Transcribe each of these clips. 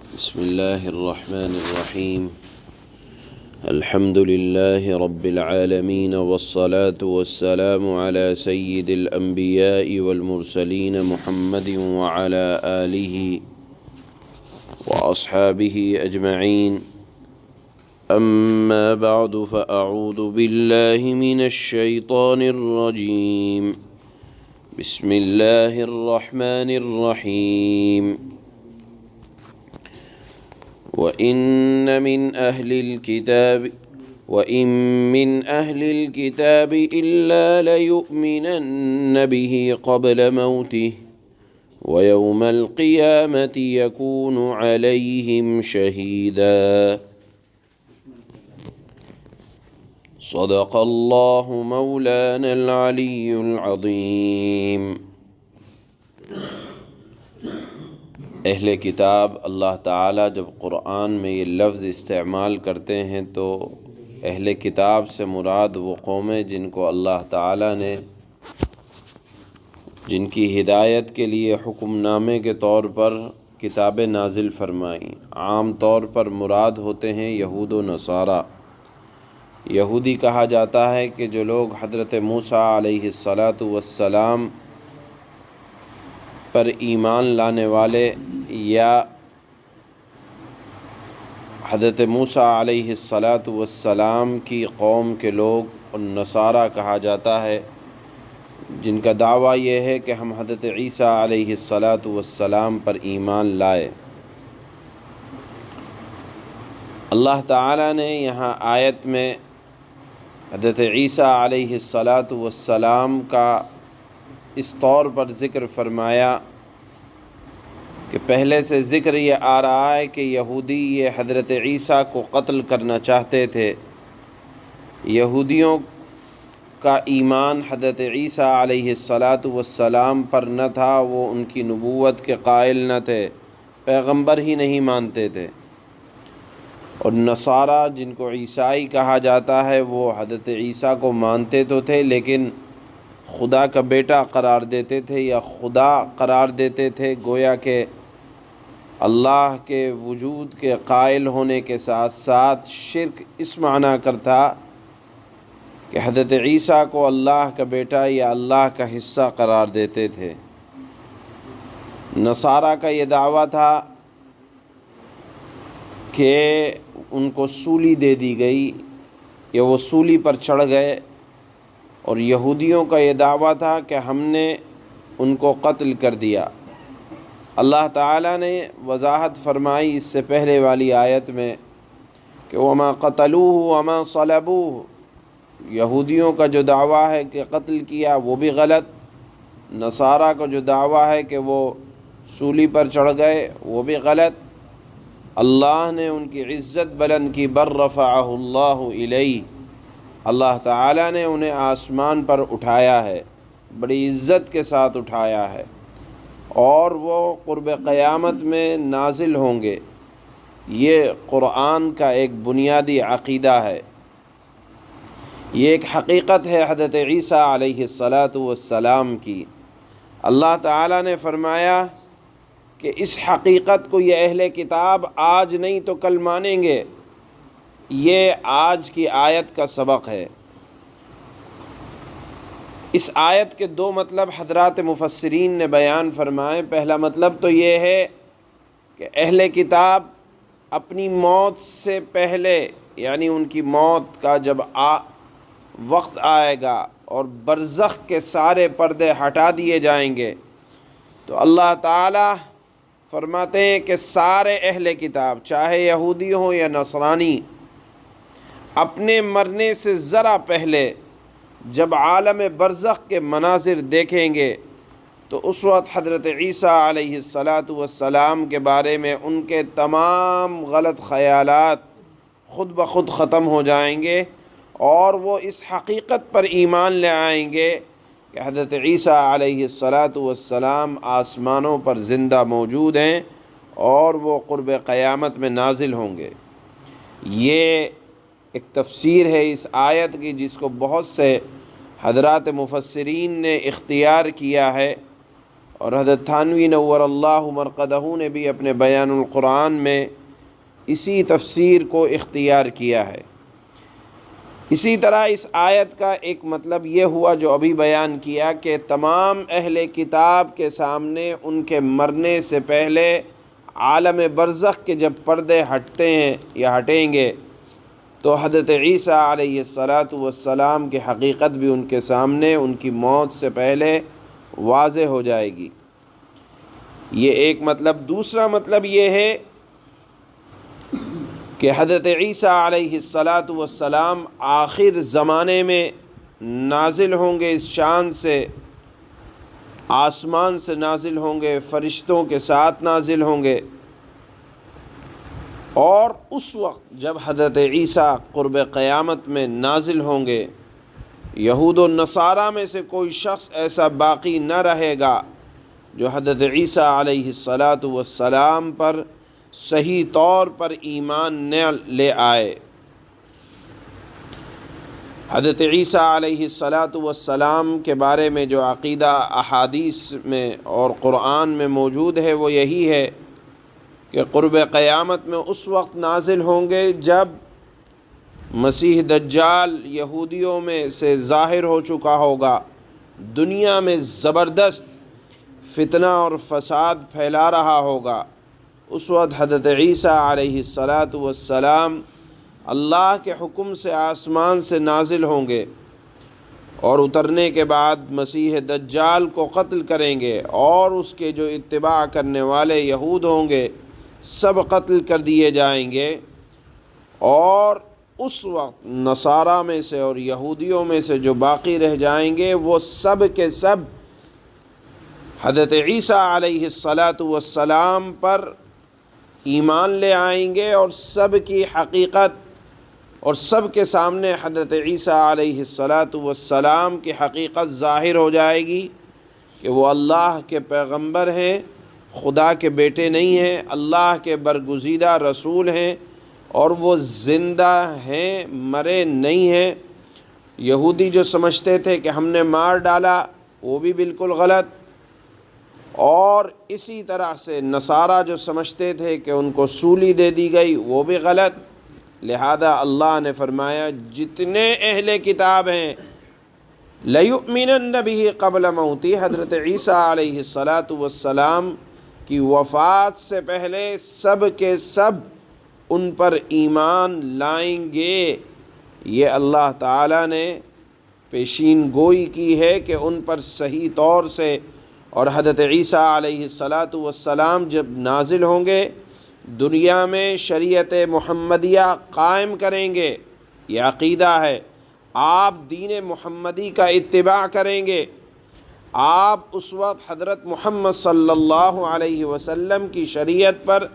بسم الله الرحمن الرحيم. الحمد لله رب العالمين، والصلاة والسلام على سيد الأنبياء والمرسلين محمد وعلى آله وأصحابه أجمعين. أما بعد، فأعوذ بالله من الشيطان الرجيم. بسم الله الرحمن الرحيم. وإن من أهل الكتاب إلا ليؤمنن به قبل موته ويوم القيامة يكون عليهم شهيدا. صدق الله مولانا العلي العظيم. اہل کتاب، اللہ تعالیٰ جب قرآن میں یہ لفظ استعمال کرتے ہیں تو اہل کتاب سے مراد وہ قومیں جن کو اللہ تعالیٰ نے جن کی ہدایت کے لیے حکم نامے کے طور پر کتابیں نازل فرمائیں. عام طور پر مراد ہوتے ہیں یہود و نصارہ. یہودی کہا جاتا ہے کہ جو لوگ حضرت موسیٰ علیہ السلام پر ایمان لانے والے یا حضرت موسیٰ علیہ السلام کی قوم کے لوگ، اور نصارہ کہا جاتا ہے جن کا دعویٰ یہ ہے کہ ہم حضرت عیسیٰ علیہ السلام پر ایمان لائے. اللہ تعالیٰ نے یہاں آیت میں حضرت عیسیٰ علیہ السلام کا اس طور پر ذکر فرمایا کہ پہلے سے ذکر یہ آ رہا ہے کہ یہودی یہ حضرت عیسیٰ کو قتل کرنا چاہتے تھے. یہودیوں کا ایمان حضرت عیسیٰ علیہ السلام پر نہ تھا، وہ ان کی نبوت کے قائل نہ تھے، پیغمبر ہی نہیں مانتے تھے. اور نصارہ جن کو عیسائی کہا جاتا ہے وہ حضرت عیسیٰ کو مانتے تو تھے لیکن خدا کا بیٹا قرار دیتے تھے یا خدا قرار دیتے تھے، گویا کہ اللہ کے وجود کے قائل ہونے کے ساتھ ساتھ شرک اس معنی کرتا کہ حضرت عیسیٰ کو اللہ کا بیٹا یا اللہ کا حصہ قرار دیتے تھے. نصارہ کا یہ دعویٰ تھا کہ ان کو سولی دے دی گئی یا وہ سولی پر چڑھ گئے، اور یہودیوں کا یہ دعویٰ تھا کہ ہم نے ان کو قتل کر دیا. اللہ تعالیٰ نے وضاحت فرمائی اس سے پہلے والی آیت میں کہ وَمَا قَتَلُوهُ وَمَا صَلَبُوهُ. یہودیوں کا جو دعویٰ ہے کہ قتل کیا وہ بھی غلط، نصارہ کا جو دعویٰ ہے کہ وہ سولی پر چڑھ گئے وہ بھی غلط. اللہ نے ان کی عزت بلند کی، بل رفعہ اللہ الیہ. اللہ تعالیٰ نے انہیں آسمان پر اٹھایا ہے، بڑی عزت کے ساتھ اٹھایا ہے، اور وہ قرب قیامت میں نازل ہوں گے. یہ قرآن کا ایک بنیادی عقیدہ ہے، یہ ایک حقیقت ہے حضرت عیسیٰ علیہ السلام کی. اللہ تعالیٰ نے فرمایا کہ اس حقیقت کو یہ اہل کتاب آج نہیں تو کل مانیں گے. یہ آج کی آیت کا سبق ہے. اس آیت کے دو مطلب حضرات مفسرین نے بیان فرمائے. پہلا مطلب تو یہ ہے کہ اہل کتاب اپنی موت سے پہلے، یعنی ان کی موت کا جب وقت آئے گا اور برزخ کے سارے پردے ہٹا دیے جائیں گے تو اللہ تعالیٰ فرماتے ہیں کہ سارے اہل کتاب چاہے یہودی ہوں یا نصرانی، اپنے مرنے سے ذرا پہلے جب عالم برزخ کے مناظر دیکھیں گے تو اس وقت حضرت عیسیٰ علیہ السلام کے بارے میں ان کے تمام غلط خیالات خود بخود ختم ہو جائیں گے، اور وہ اس حقیقت پر ایمان لے آئیں گے کہ حضرت عیسیٰ علیہ السلام آسمانوں پر زندہ موجود ہیں اور وہ قرب قیامت میں نازل ہوں گے. یہ ایک تفسیر ہے اس آیت کی جس کو بہت سے حضرات مفسرین نے اختیار کیا ہے، اور حضرت تھانوی نور اللہ مرقدہ نے بھی اپنے بیان القرآن میں اسی تفسیر کو اختیار کیا ہے۔ اسی طرح اس آیت کا ایک مطلب یہ ہوا جو ابھی بیان کیا کہ تمام اہل کتاب کے سامنے ان کے مرنے سے پہلے عالم برزخ کے جب پردے ہٹتے ہیں یا ہٹیں گے تو حضرت عیسیٰ علیہ السلام کی حقیقت بھی ان کے سامنے ان کی موت سے پہلے واضح ہو جائے گی۔ یہ ایک مطلب۔ دوسرا مطلب یہ ہے کہ حضرت عیسیٰ علیہ السلام آخر زمانے میں نازل ہوں گے، اس شان سے آسمان سے نازل ہوں گے، فرشتوں کے ساتھ نازل ہوں گے، اور اس وقت جب حضرت عیسیٰ قرب قیامت میں نازل ہوں گے، یہود و نصارہ میں سے کوئی شخص ایسا باقی نہ رہے گا جو حضرت عیسیٰ علیہ السلام پر صحیح طور پر ایمان نہ لے آئے۔ حضرت عیسیٰ علیہ السلام کے بارے میں جو عقیدہ احادیث میں اور قرآن میں موجود ہے وہ یہی ہے کہ قرب قیامت میں اس وقت نازل ہوں گے جب مسیح دجال یہودیوں میں سے ظاہر ہو چکا ہوگا، دنیا میں زبردست فتنہ اور فساد پھیلا رہا ہوگا۔ اس وقت حضرت عیسیٰ علیہ السلام اللہ کے حکم سے آسمان سے نازل ہوں گے اور اترنے کے بعد مسیح دجال کو قتل کریں گے، اور اس کے جو اتباع کرنے والے یہود ہوں گے سب قتل کر دیے جائیں گے، اور اس وقت نصارہ میں سے اور یہودیوں میں سے جو باقی رہ جائیں گے وہ سب کے سب حضرت عیسیٰ علیہ السلام پر ایمان لے آئیں گے، اور سب کی حقیقت اور سب کے سامنے حضرت عیسیٰ علیہ السلام کی حقیقت ظاہر ہو جائے گی کہ وہ اللہ کے پیغمبر ہیں، خدا کے بیٹے نہیں ہیں، اللہ کے برگزیدہ رسول ہیں، اور وہ زندہ ہیں، مرے نہیں ہیں۔ یہودی جو سمجھتے تھے کہ ہم نے مار ڈالا وہ بھی بالکل غلط، اور اسی طرح سے نصارہ جو سمجھتے تھے کہ ان کو سولی دے دی گئی وہ بھی غلط۔ لہذا اللہ نے فرمایا جتنے اہل کتاب ہیں لَيُؤْمِنَنَّ بِهِ قَبْلَ مَوْتِهِ، حضرت عیسیٰ علیہ السلام کی وفات سے پہلے سب کے سب ان پر ایمان لائیں گے۔ یہ اللہ تعالیٰ نے پیشین گوئی کی ہے کہ ان پر صحیح طور سے، اور حضرت عیسیٰ علیہ السلام جب نازل ہوں گے دنیا میں شریعت محمدیہ قائم کریں گے، یہ عقیدہ ہے۔ آپ دین محمدی کا اتباع کریں گے، آپ اس وقت حضرت محمد صلی اللہ علیہ وسلم کی شریعت پر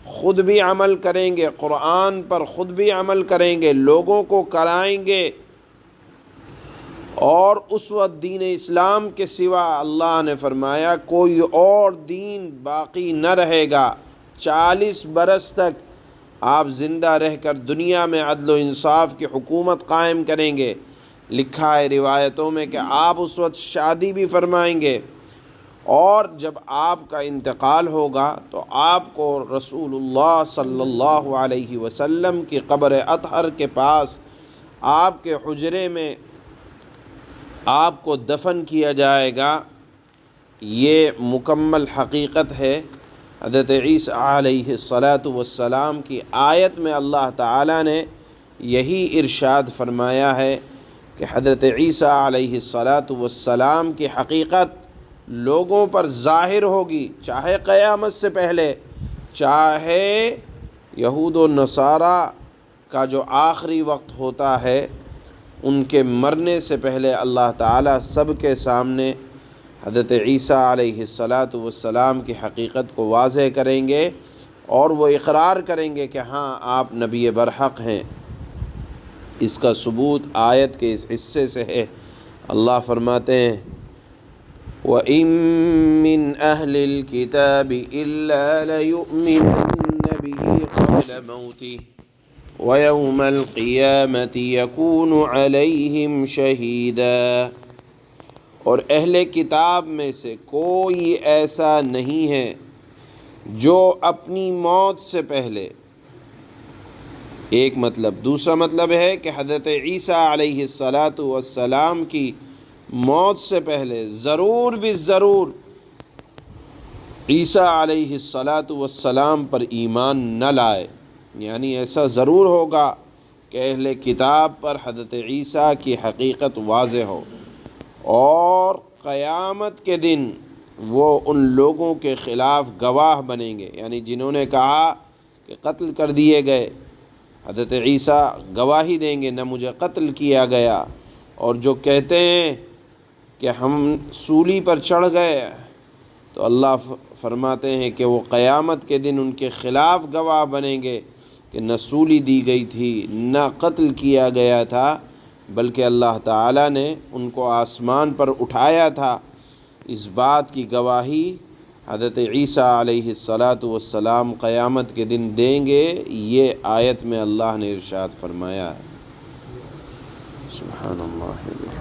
خود بھی عمل کریں گے، قرآن پر خود بھی عمل کریں گے، لوگوں کو کرائیں گے، اور اس وقت دین اسلام کے سوا اللہ نے فرمایا کوئی اور دین باقی نہ رہے گا۔ 40 برس تک آپ زندہ رہ کر دنیا میں عدل و انصاف کی حکومت قائم کریں گے۔ لکھا ہے روایتوں میں کہ آپ اس وقت شادی بھی فرمائیں گے، اور جب آپ کا انتقال ہوگا تو آپ کو رسول اللہ صلی اللہ علیہ وسلم کی قبر اطہر کے پاس آپ کے حجرے میں آپ کو دفن کیا جائے گا۔ یہ مکمل حقیقت ہے۔ حضرت عیسیٰ علیہ السلام کی آیت میں اللہ تعالیٰ نے یہی ارشاد فرمایا ہے کہ حضرت عیسیٰ علیہ السلام کی حقیقت لوگوں پر ظاہر ہوگی، چاہے قیامت سے پہلے، چاہے یہود و نصارہ کا جو آخری وقت ہوتا ہے ان کے مرنے سے پہلے اللہ تعالیٰ سب کے سامنے حضرت عیسیٰ علیہ السلام کی حقیقت کو واضح کریں گے، اور وہ اقرار کریں گے کہ ہاں آپ نبی برحق ہیں۔ اس کا ثبوت آیت کے اس حصے سے ہے۔ اللہ فرماتے ہیں وَإِن مِّنْ أَهْلِ الْكِتَابِ إِلَّا لَيُؤْمِنُنَّ بِهِ قَبْلَ مَوْتِهِ وَيَوْمَ الْقِيَامَةِ يَكُونُ عَلَيْهِمْ شَهِيدًا۔ اور اہل کتاب میں سے کوئی ایسا نہیں ہے جو اپنی موت سے پہلے، ایک مطلب، دوسرا مطلب ہے کہ حضرت عیسیٰ علیہ السلام کی موت سے پہلے ضرور بھی ضرور عیسیٰ علیہ السلام پر ایمان نہ لائے، یعنی ایسا ضرور ہوگا کہ اہل کتاب پر حضرت عیسیٰ کی حقیقت واضح ہو، اور قیامت کے دن وہ ان لوگوں کے خلاف گواہ بنیں گے، یعنی جنہوں نے کہا کہ قتل کر دیے گئے، حضرت عیسیٰ گواہی دیں گے نہ مجھے قتل کیا گیا، اور جو کہتے ہیں کہ ہم سولی پر چڑھ گئے، تو اللہ فرماتے ہیں کہ وہ قیامت کے دن ان کے خلاف گواہ بنیں گے کہ نہ سولی دی گئی تھی نہ قتل کیا گیا تھا، بلکہ اللہ تعالیٰ نے ان کو آسمان پر اٹھایا تھا۔ اس بات کی گواہی حضرت عیسیٰ علیہ السلام قیامت کے دن دیں گے، یہ آیت میں اللہ نے ارشاد فرمایا ہے۔ سبحان اللہ۔